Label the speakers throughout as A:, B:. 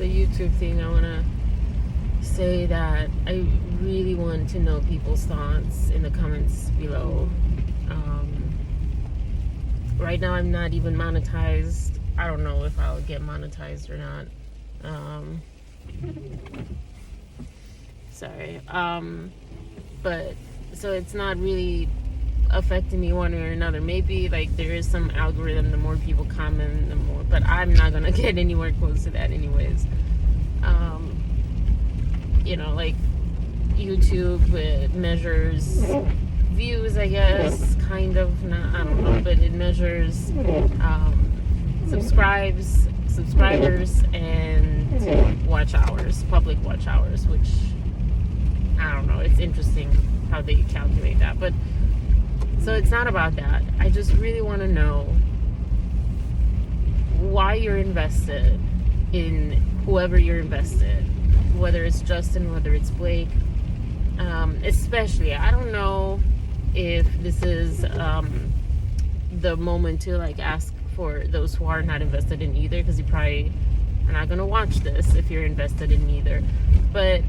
A: the YouTube thing, I want to say that I really want to know people's thoughts in the comments below. Right now, I'm not even monetized. I don't know if I'll get monetized or not. Sorry. But so it's not really affecting me one way or another. Maybe like there is some algorithm, the more people comment, the more, but I'm not gonna get anywhere close to that anyways. Like YouTube, it measures views, I guess, kind of, not, I don't know, but it measures subscribers and watch hours, public watch hours, which I don't know, it's interesting how they calculate that. But so it's not about that. I just really want to know why you're invested in whoever you're invested, whether it's Justin, whether it's Blake. Especially, I don't know if this is the moment to like ask for those who are not invested in either, because you probably are not going to watch this if you're invested in neither. But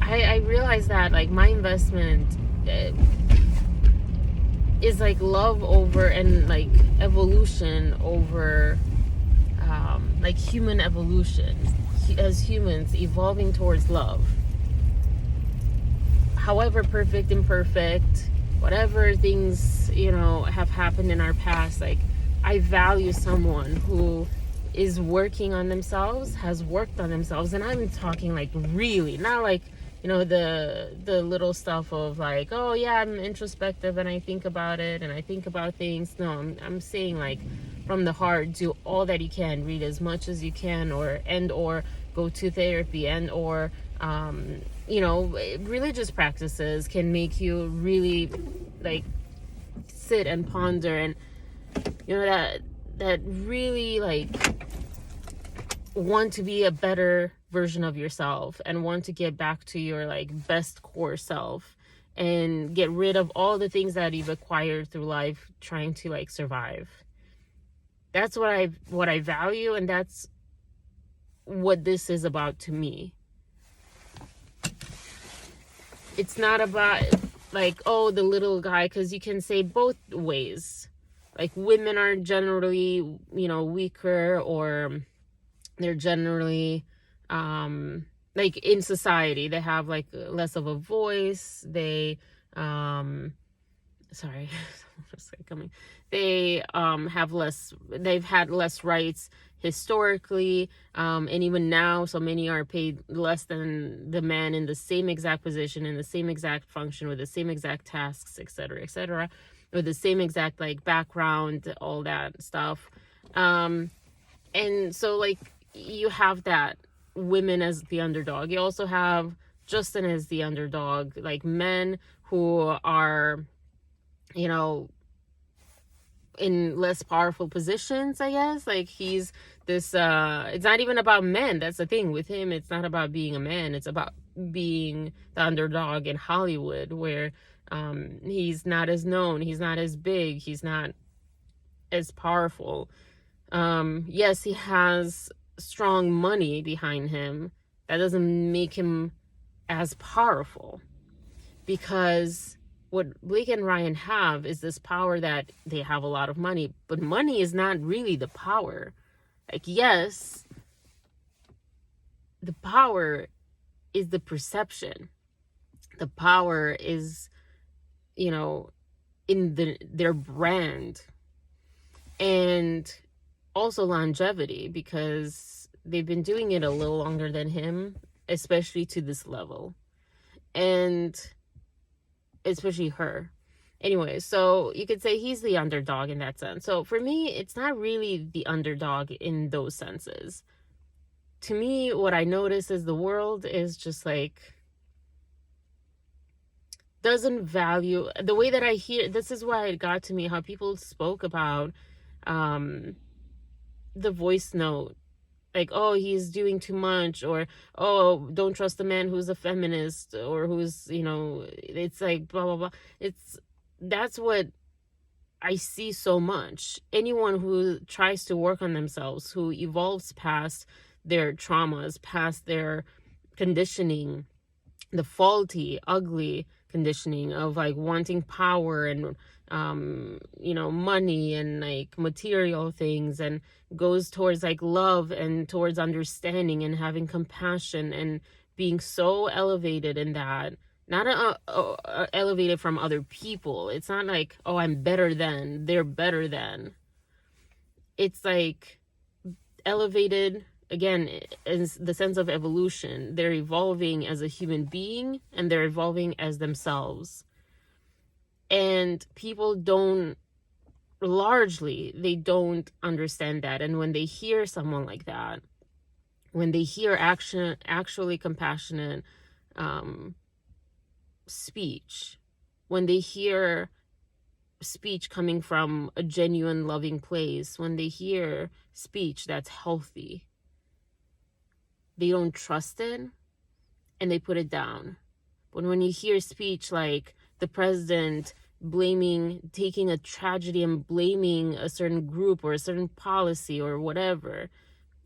A: I realize that like my investment is like love over, and like evolution over, like human evolution, as humans evolving towards love. However perfect, imperfect, whatever things have happened in our past, like I value someone who is working on themselves, has worked on themselves. And I'm talking like really, not like the little stuff of like, oh yeah, I'm introspective and I think about it and I think about things. No, I'm saying like from the heart, do all that you can, read as much as you can, or go to therapy, and or religious practices can make you really like sit and ponder, and that really like want to be a better version of yourself and want to get back to your like best core self and get rid of all the things that you've acquired through life trying to like survive. That's what I value, and that's what this is about to me. It's not about like, oh, the little guy, because you can say both ways. Like women are generally, weaker, or they're generally like in society they have like less of a voice. They sorry coming they have less, they've had less rights historically, and even now so many are paid less than the man in the same exact position, in the same exact function, with the same exact tasks, etc., with the same exact like background, all that stuff. And so like you have that, women as the underdog. You also have Justin as the underdog, like men who are in less powerful positions, I guess. Like he's this it's not even about men. That's the thing with him. It's not about being a man. It's about being the underdog in Hollywood, where he's not as known, he's not as big, he's not as powerful. Yes, he has strong money behind him. That doesn't make him as powerful, because what Blake and Ryan have is this power that they have a lot of money, but money is not really the power. Like, yes, the power is the perception. The power is, in their brand, and also longevity, because they've been doing it a little longer than him, especially to this level, and especially her. Anyway, so you could say he's the underdog in that sense. So for me, it's not really the underdog in those senses. To me, what I notice is the world is just like doesn't value the way that I hear. This is why it got to me, how people spoke about the voice note, like, oh, he's doing too much, or oh, don't trust a man who's a feminist, or who's it's like blah blah blah. That's what I see so much. Anyone who tries to work on themselves, who evolves past their traumas, past their conditioning, the faulty, ugly conditioning of like wanting power and money and like material things, and goes towards like love and towards understanding and having compassion and being so elevated in that, not elevated from other people. It's not like, oh, I'm better than, they're better than. It's like elevated again is the sense of evolution. They're evolving as a human being, and they're evolving as themselves. And people don't, largely, they don't understand that. And when they hear someone like that, when they hear actually compassionate speech, when they hear speech coming from a genuine loving place, when they hear speech that's healthy, they don't trust it and they put it down. But when you hear speech like the president taking a tragedy and blaming a certain group or a certain policy or whatever,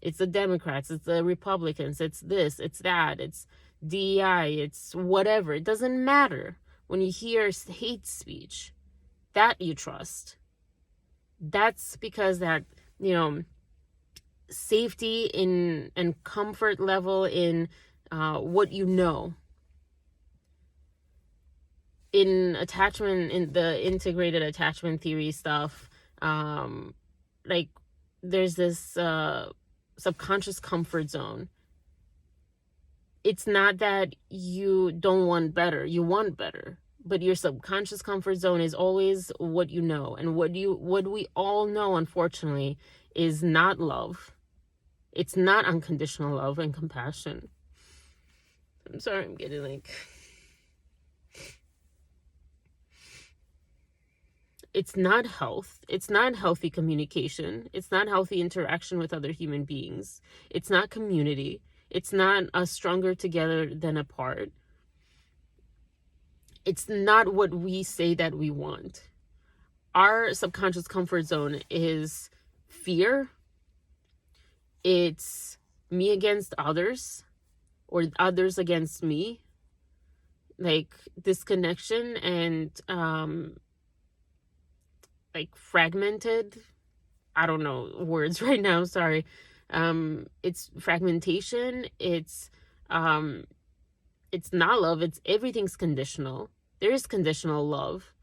A: it's the Democrats, it's the Republicans, it's this, it's that, it's DEI, it's whatever, it doesn't matter. When you hear hate speech, that you trust. That's because that, safety in and comfort level in what you know. In attachment, in the integrated attachment theory stuff, like there's this subconscious comfort zone. It's not that you don't want better, you want better, but your subconscious comfort zone is always what you know. And what we all know, unfortunately, is not love. It's not unconditional love and compassion. I'm sorry, I'm getting like... It's not health. It's not healthy communication. It's not healthy interaction with other human beings. It's not community. It's not us stronger together than apart. It's not what we say that we want. Our subconscious comfort zone is fear. It's me against others, or others against me. Like disconnection and like fragmented, I don't know words right now, sorry. It's fragmentation, it's not love, it's everything's conditional. There is conditional love,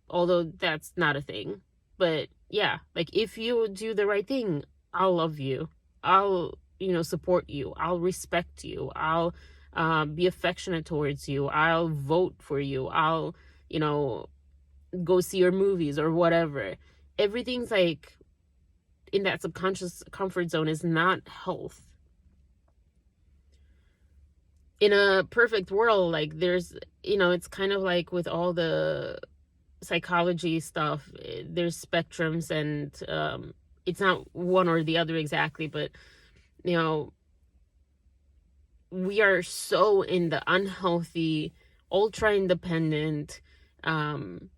A: although that's not a thing. But yeah, like if you do the right thing, I'll love you, I'll support you, I'll respect you, I'll be affectionate towards you, I'll vote for you, I'll go see your movies or whatever. Everything's like in that subconscious comfort zone is not health. In a perfect world, like there's, it's kind of like with all the psychology stuff, there's spectrums, and it's not one or the other exactly, but we are so in the unhealthy, ultra independent,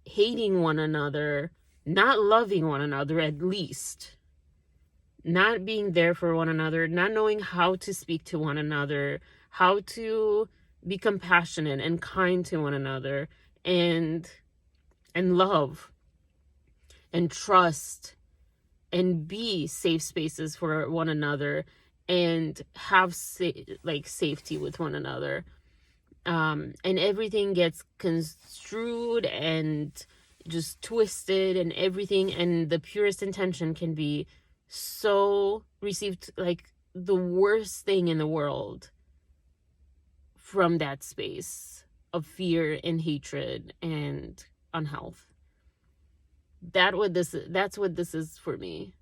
A: hating one another, not loving one another, at least not being there for one another, not knowing how to speak to one another, how to be compassionate and kind to one another, and love and trust and be safe spaces for one another, and have safety with one another. And everything gets construed and just twisted, and everything, and the purest intention can be so received like the worst thing in the world from that space of fear and hatred and unhealth. That's what this is for me.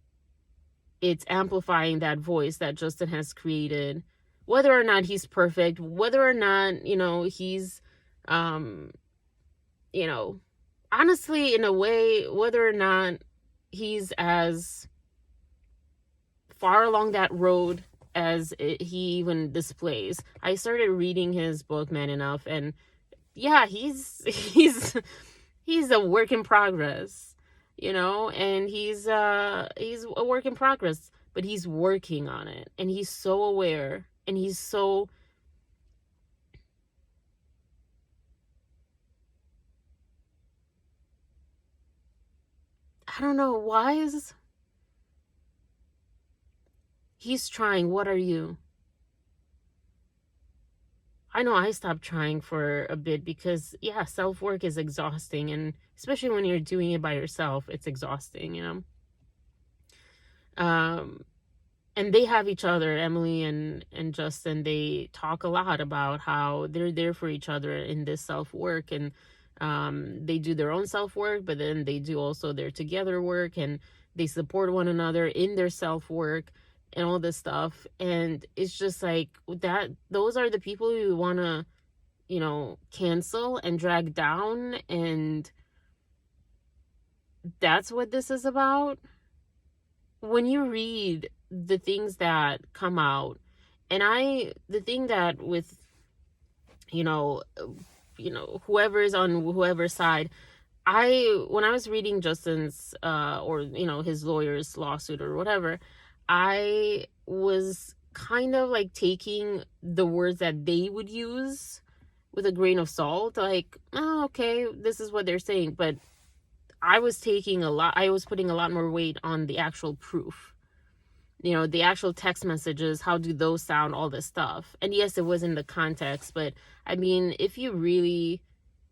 A: It's amplifying that voice that Justin has created, whether or not he's perfect, whether or not, he's, honestly, in a way, whether or not he's as far along that road as he even displays. I started reading his book, Man Enough, and yeah, he's a work in progress. and he's a work in progress, but he's working on it, and he's so aware, and he's so, I don't know, wise. He's trying. What are you? I know I stopped trying for a bit because, yeah, self-work is exhausting, and especially when you're doing it by yourself, it's exhausting. Um, and they have each other, Emily and Justin. They talk a lot about how they're there for each other in this self-work, and they do their own self-work, but then they do also their together work, and they support one another in their self-work and all this stuff. And it's just like that, those are the people you want to, cancel and drag down, and that's what this is about. When you read the things that come out, and the thing that with, whoever is on whoever's side, when I was reading Justin's or his lawyer's lawsuit or whatever, I was kind of like taking the words that they would use with a grain of salt, like, oh, okay, this is what they're saying. But I was putting a lot more weight on the actual proof, the actual text messages, how do those sound, all this stuff. And yes, it was in the context, but I mean, if you really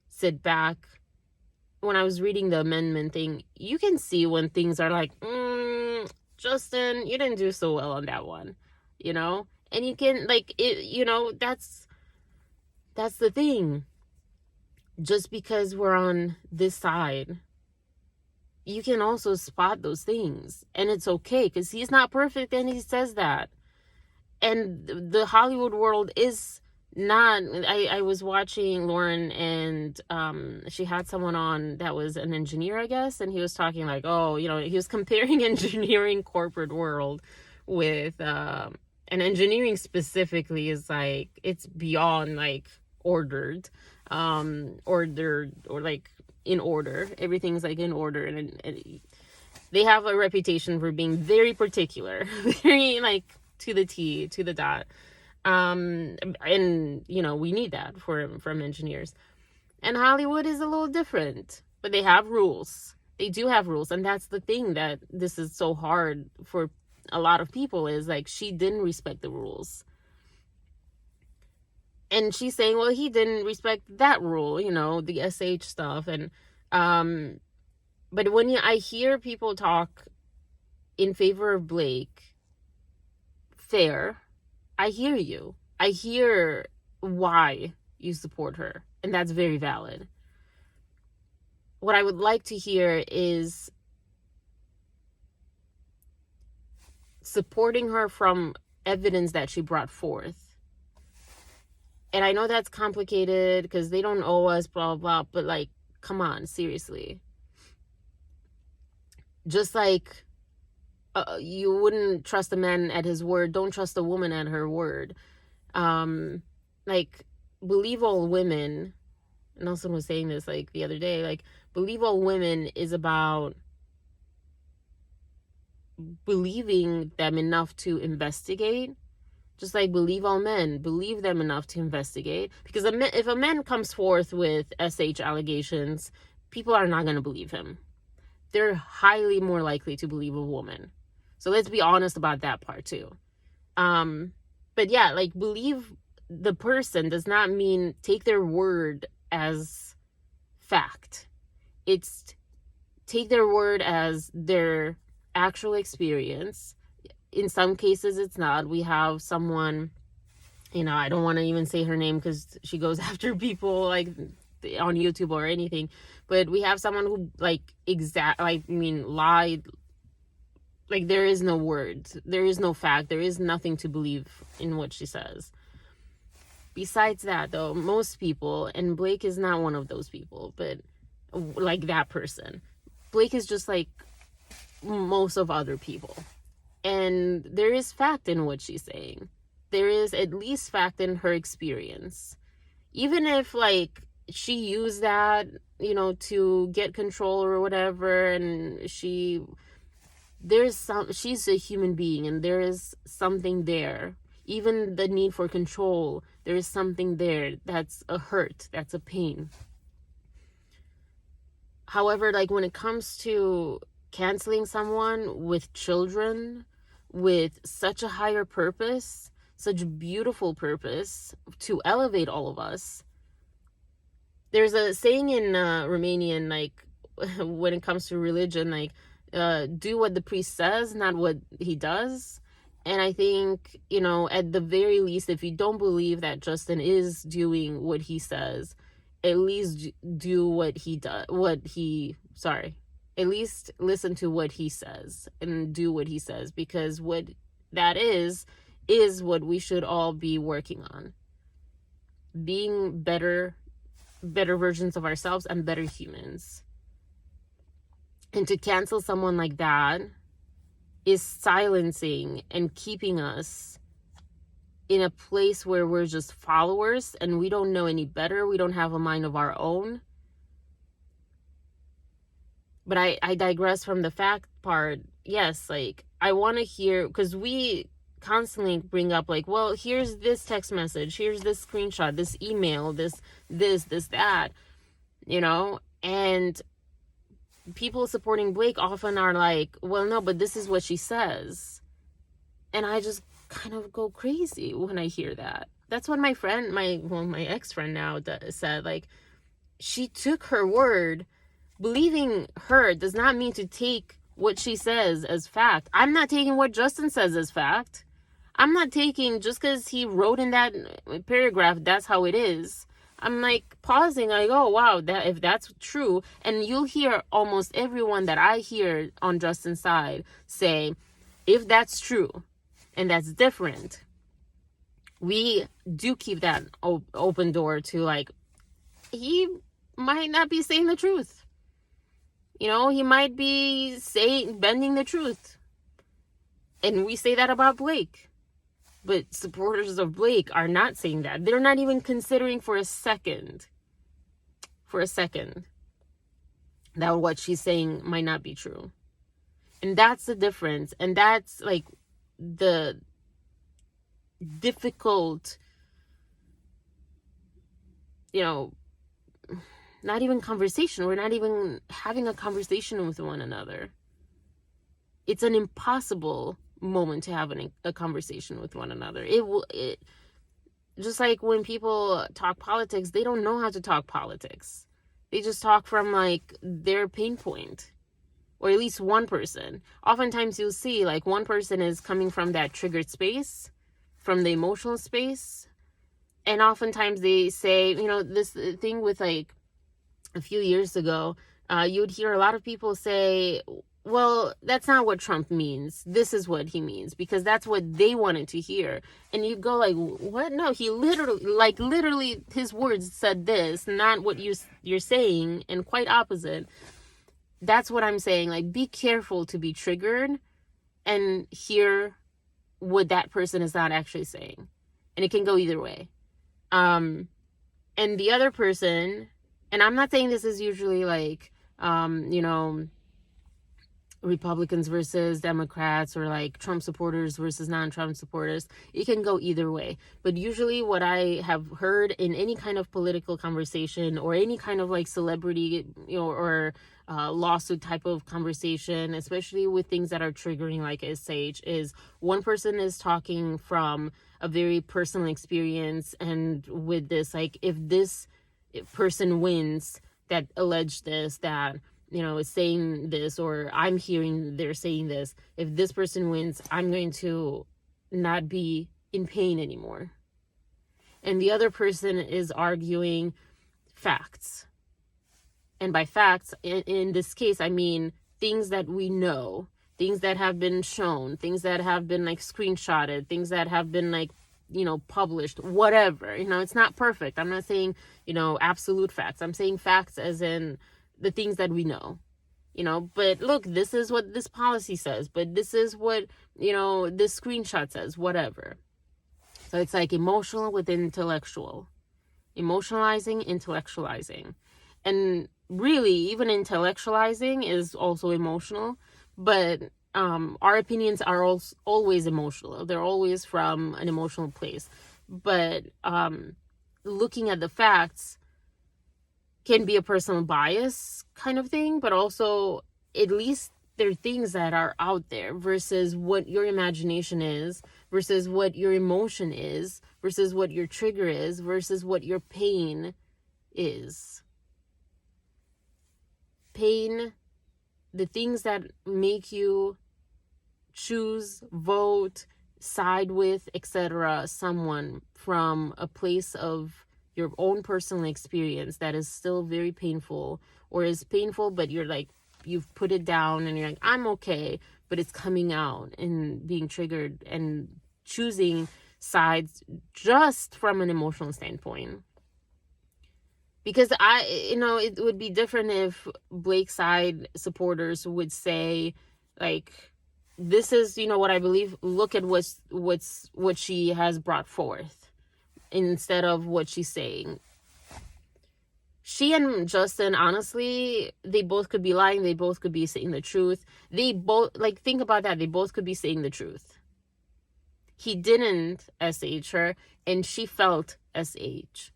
A: sit back, when I was reading the amendment thing, you can see when things are like, Justin, you didn't do so well on that one, and you can, like, it, that's the thing. Just because we're on this side, you can also spot those things, and it's okay, because he's not perfect, and he says that. And the Hollywood world is not, I was watching Lauren, and she had someone on that was an engineer, I guess, and he was talking like, oh, he was comparing engineering corporate world with and engineering specifically is like, it's beyond like ordered, ordered, or like in order. Everything's like in order, and they have a reputation for being very particular, very like to the T, to the dot. And we need that from engineers. And Hollywood is a little different, but they have rules. They do have rules, and that's the thing that this is so hard for a lot of people, is like, she didn't respect the rules. And she's saying, well, he didn't respect that rule, the SH stuff. And but when I hear people talk in favor of Blake, fair, I hear you. I hear why you support her, and that's very valid. What I would like to hear is supporting her from evidence that she brought forth. And I know that's complicated because they don't owe us, blah, blah, but like, come on, seriously. Just like you wouldn't trust a man at his word, don't trust a woman at her word. Like, believe all women, and Nelson was saying this like the other day, like, believe all women is about believing them enough to investigate. Just like believe all men, believe them enough to investigate. Because if a man comes forth with SH allegations, people are not going to believe him. They're highly more likely to believe a woman. So let's be honest about that part too. But yeah, like, believe the person does not mean take their word as fact. It's take their word as their actual experience. In some cases, it's not. We have someone, I don't want to even say her name because she goes after people like on YouTube or anything, but we have someone who like lied. Like, there is no word, there is no fact, there is nothing to believe in what she says. Besides that, though, most people, and Blake is not one of those people, but like that person, Blake is just like most of other people. And there is fact in what she's saying. There is at least fact in her experience. Even if, like, she used that, to get control or whatever, and she's a human being, and there is something there. Even the need for control, there is something there that's a hurt, that's a pain. However, like when it comes to canceling someone with children, with such a higher purpose, such beautiful purpose to elevate all of us, there's a saying in Romanian, like when it comes to religion, like do what the priest says, not what he does. And I think, at the very least, if you don't believe that Justin is doing what he says, at least do what he does, at least listen to what he says and do what he says, because what that is what we should all be working on. Being better versions of ourselves and better humans. And to cancel someone like that is silencing and keeping us in a place where we're just followers and we don't know any better. We don't have a mind of our own. But I digress from the fact part. Yes, like I want to hear, because we constantly bring up like, well, here's this text message, here's this screenshot, this email, this, that, and people supporting Blake often are like, well, no, but this is what she says. And I just kind of go crazy when I hear that. That's what my ex-friend now said. Like, she took her word. Believing her does not mean to take what she says as fact. I'm not taking what Justin says as fact. I'm not taking, just because he wrote in that paragraph, that's how it is. I'm like pausing, I go, wow, that if that's true, and you'll hear almost everyone that I hear on Justin's side say, if that's true, and that's different, we do keep that open door to like, he might not be saying the truth. He might be bending the truth. And we say that about Blake. But supporters of Blake are not saying that. They're not even considering for a second that what she's saying might not be true. And that's the difference. And that's like the difficult, not even conversation. We're not even having a conversation with one another. It's an impossible moment to have a conversation with one another. It just like when people talk politics, they don't know how to talk politics. They just talk from like their pain point, or at least one person. Oftentimes you'll see like one person is coming from that triggered space, from the emotional space, and oftentimes they say, this thing with like a few years ago, you would hear a lot of people say, well, that's not what Trump means. This is what he means, because that's what they wanted to hear. And you go like, what? No, he literally his words said this, not what you're saying, and quite opposite. That's what I'm saying. Like, be careful to be triggered and hear what that person is not actually saying. And it can go either way. And the other person, and I'm not saying this is usually like, Republicans versus Democrats, or like Trump supporters versus non-Trump supporters. It can go either way. But usually what I have heard in any kind of political conversation, or any kind of like celebrity, or lawsuit type of conversation, especially with things that are triggering like SH, is one person is talking from a very personal experience, and with this, like, if this person wins that alleged this, that is saying this, or I'm hearing they're saying this, if this person wins, I'm going to not be in pain anymore. And the other person is arguing facts. And by facts, in this case, I mean things that we know, things that have been shown, things that have been like screenshotted, things that have been like, published, whatever. It's not perfect. I'm not saying, absolute facts. I'm saying facts as in the things that we know, but look, this is what this policy says, but this is what, this screenshot says, whatever. So it's like emotional with intellectual. emotionalizing, intellectualizing. And really, even intellectualizing is also emotional, but our opinions are also always emotional. They're always from an emotional place. But looking at the facts can be a personal bias kind of thing, but also at least there are things that are out there versus what your imagination is, versus what your emotion is, versus what your trigger is, versus what your pain is. Pain, the things that make you choose, vote, side with, etc., someone from a place of your own personal experience that is still very painful, or is painful, but you're like, you've put it down and you're like, I'm okay, but it's coming out and being triggered and choosing sides just from an emotional standpoint. Because it would be different if Blake's side supporters would say, like, this is, what I believe, look at what she has brought forth, instead of what she's saying. She and Justin, honestly, they both could be lying, they both could be saying the truth. They both, like, think about that, they both could be saying the truth. He didn't SH her, and she felt SH.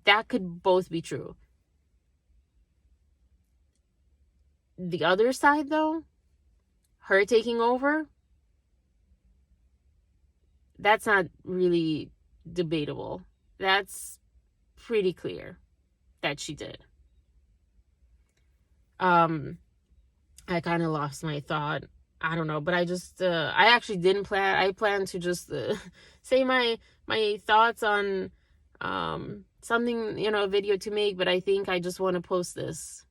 A: That could both be true. The other side, though, her taking over, that's not really debatable. That's pretty clear that she did. I kind of lost my thought. I don't know, but I just I actually didn't plan. I planned to just say my thoughts on something, a video to make, but I think I just want to post this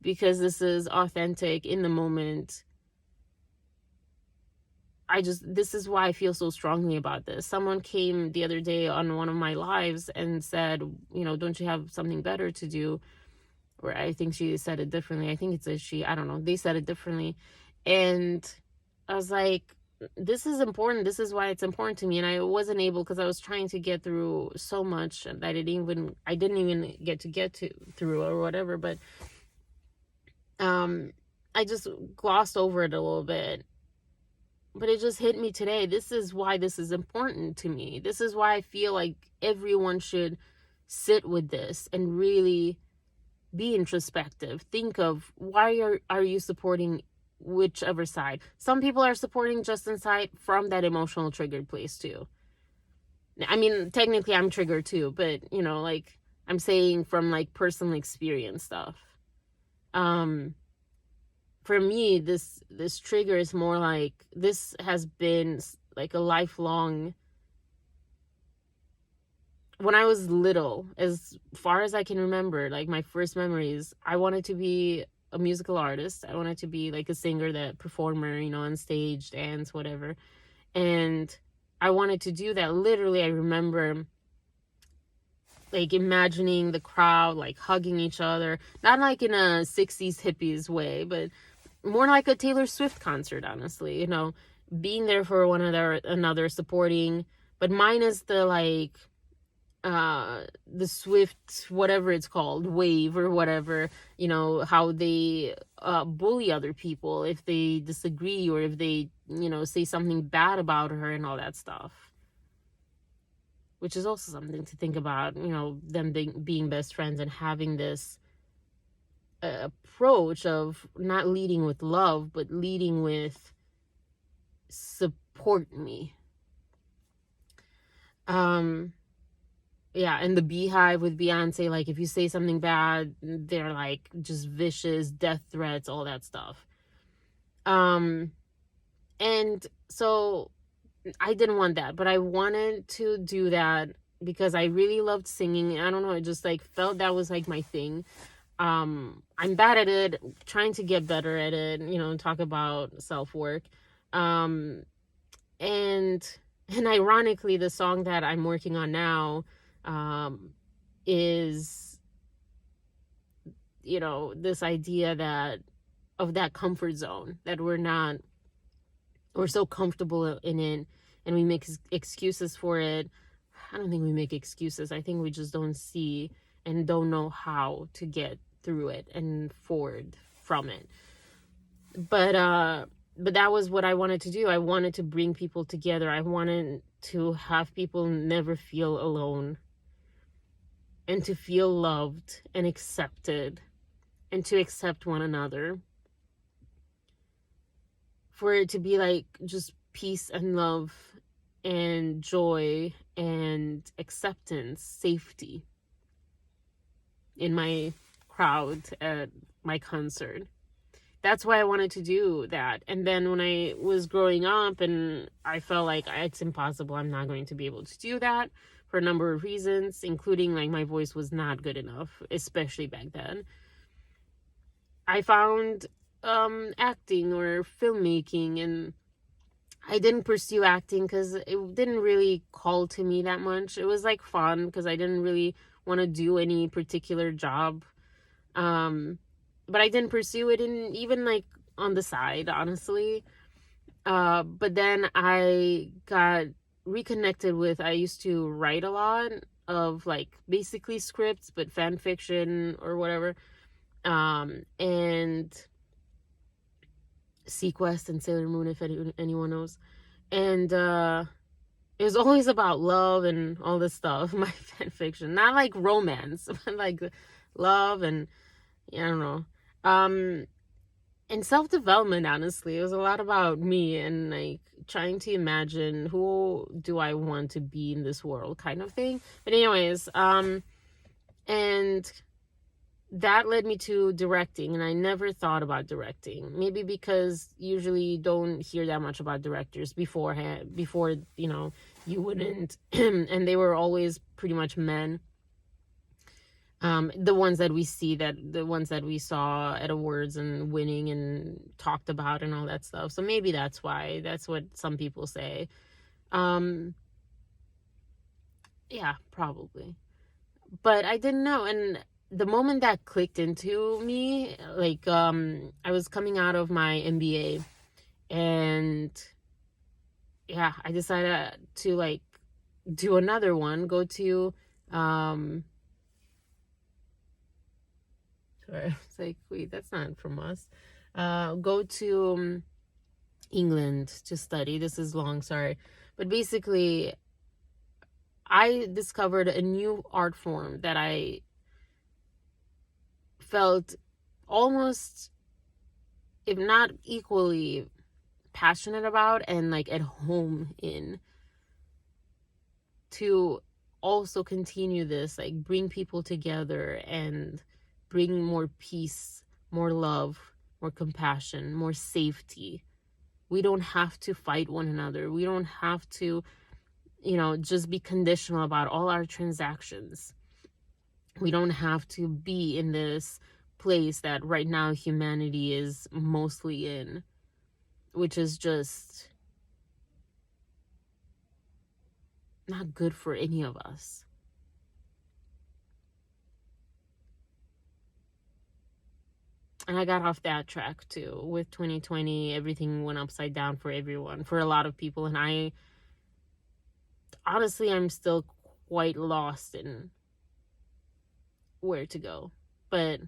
A: because this is authentic, in the moment. This is why I feel so strongly about this. Someone came the other day on one of my lives and said, don't you have something better to do? Or I think she said it differently. I think it's a she. I don't know. They said it differently. And I was like, this is important. This is why it's important to me. And I wasn't able, because I was trying to get through so much that I didn't even get to through or whatever. But I just glossed over it a little bit. But it just hit me today. This is why this is important to me. This is why I feel like everyone should sit with this and really be introspective. Think of, why are you supporting whichever side? Some people are supporting Justin's side from that emotional triggered place too. I mean, technically I'm triggered too, but like, I'm saying from like personal experience stuff. For me, this trigger is more like, this has been like a lifelong. When I was little, as far as I can remember, like my first memories, I wanted to be a musical artist. I wanted to be like a singer, that performer, on stage, dance, whatever. And I wanted to do that. Literally, I remember like imagining the crowd like hugging each other, not like in a 60s hippies way, but more like a Taylor Swift concert, honestly, being there for one another, supporting, but minus the like the Swift, whatever it's called, wave or whatever, how they bully other people if they disagree, or if they, say something bad about her and all that stuff. Which is also something to think about, them being best friends and having this approach of not leading with love, but leading with support me. Yeah, and the Beehive with Beyonce, like, if you say something bad, they're like just vicious, death threats, all that stuff. And so I didn't want that, but I wanted to do that because I really loved singing. I don't know, I just like felt that was like my thing. I'm bad at it, trying to get better at it, talk about self-work. And ironically, the song that I'm working on now is, this idea of that comfort zone, that we're so comfortable in it, and we make excuses for it. I don't think we make excuses. I think we just don't see and don't know how to get through it and forward from it. But that was what I wanted to do. I wanted to bring people together. I wanted to have people never feel alone, and to feel loved and accepted, and to accept one another. For it to be like just peace and love and joy and acceptance, safety in my crowd at my concert. That's why I wanted to do that. And then when I was growing up and I felt like it's impossible, I'm not going to be able to do that for a number of reasons, including like my voice was not good enough, especially back then. I found acting or filmmaking, and I didn't pursue acting because it didn't really call to me that much. It was like fun because I didn't really want to do any particular job. But I didn't pursue it even like on the side, honestly. But then I got reconnected with, I used to write a lot of like basically scripts, but fan fiction or whatever. And Sequest and Sailor Moon, if anyone knows. And it was always about love and all this stuff, my fan fiction. Not like romance, but like love and, I don't know. And self-development, honestly. It was a lot about me and like trying to imagine who do I want to be in this world kind of thing. But anyways, and that led me to directing, and I never thought about directing. Maybe because usually you don't hear that much about directors before, you wouldn't. And they were always pretty much men. The ones that we saw at awards and winning and talked about and all that stuff. So maybe that's why. That's what some people say. Yeah, probably. But I didn't know. And the moment that clicked into me, like, I was coming out of my MBA, and yeah, I decided to like do another one, go to, sorry, it's like, wait, that's not from us. Go to England to study. This is long, sorry. But basically, I discovered a new art form that I felt almost, if not equally, passionate about and like at home in, to also continue this, like bring people together and bring more peace, more love, more compassion, more safety. We don't have to fight one another. We don't have to, just be conditional about all our transactions. We don't have to be in this place that right now humanity is mostly in, which is just not good for any of us. And I got off that track too. With 2020, everything went upside down for everyone, for a lot of people. And I'm still quite lost in where to go. But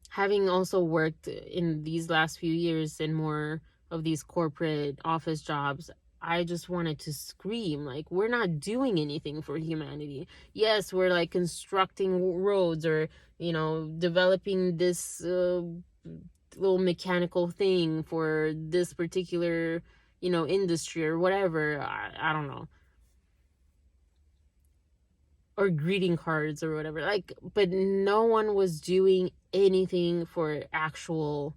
A: having also worked in these last few years in more of these corporate office jobs, I just wanted to scream, like, we're not doing anything for humanity. Yes, we're like constructing roads or, developing this little mechanical thing for this particular, industry or whatever. I don't know. Or greeting cards or whatever. Like, but no one was doing anything for actual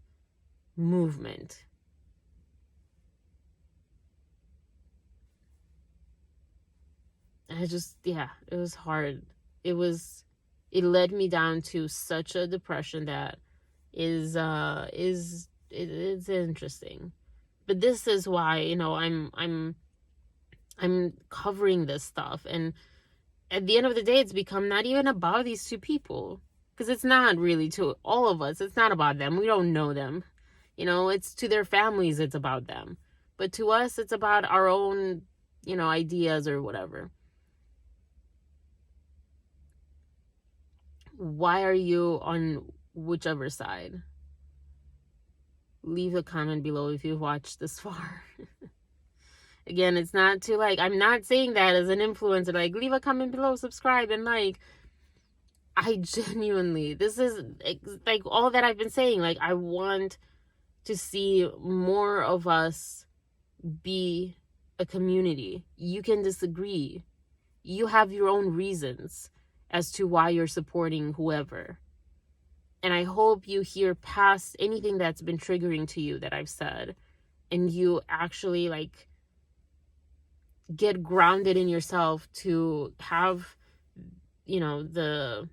A: movement. It was hard. It led me down to such a depression that is interesting. But this is why, I'm covering this stuff. And at the end of the day, it's become not even about these two people, because it's not really to all of us. It's not about them. We don't know them. It's to their families. It's about them. But to us, it's about our own, ideas or whatever. Why are you on whichever side? Leave a comment below if you've watched this far. Again, it's not to I'm not saying that as an influencer, leave a comment below, subscribe, and I genuinely, this is all that I've been saying. I want to see more of us be a community. You can disagree. You have your own reasons as to why you're supporting whoever. And I hope you hear past anything that's been triggering to you that I've said, and you actually get grounded in yourself to have, the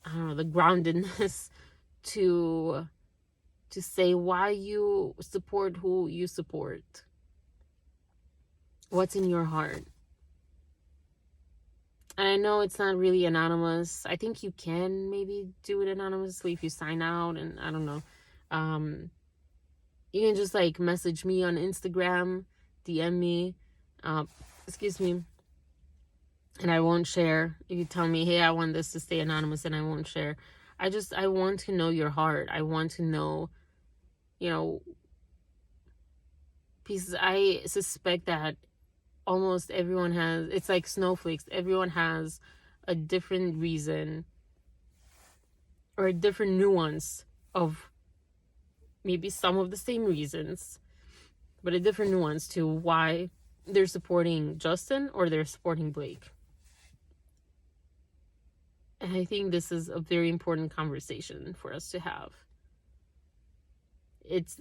A: groundedness to say why you support who you support. What's in your heart? And I know it's not really anonymous. I think you can maybe do it anonymously if you sign out, and I don't know. You can just message me on Instagram, DM me, excuse me, and I won't share. If you tell me, hey, I want this to stay anonymous, and I won't share. I want to know your heart. I want to know, because I suspect that almost everyone has, it's like snowflakes. Everyone has a different reason or a different nuance of maybe some of the same reasons, but a different nuance to why they're supporting Justin or they're supporting Blake. And I think this is a very important conversation for us to have.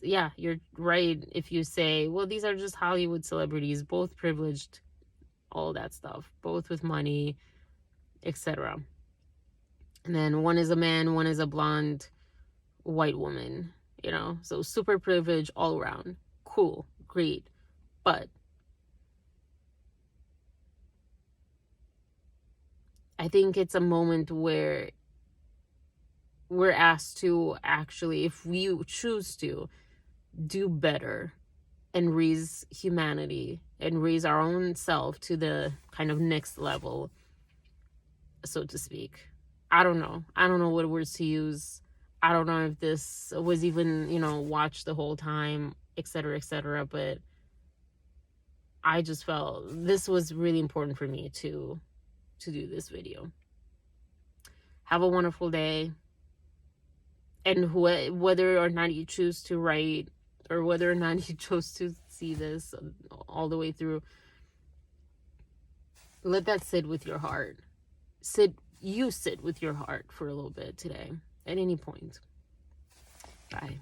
A: You're right if you say, well, these are just Hollywood celebrities, both privileged, all that stuff, both with money, etc. And then one is a man, one is a blonde white woman, so super privileged all around. Cool, great. But I think it's a moment where we're asked to actually, if we choose to, do better and raise humanity and raise our own self to the kind of next level, so to speak. I don't know what words to use. I don't know if this was even, watched the whole time, etc., but I just felt this was really important for me to do this video. Have a wonderful day. And whether or not you choose to write, or whether or not you chose to see this all the way through, let that sit with your heart. Sit with your heart for a little bit today, at any point. Bye.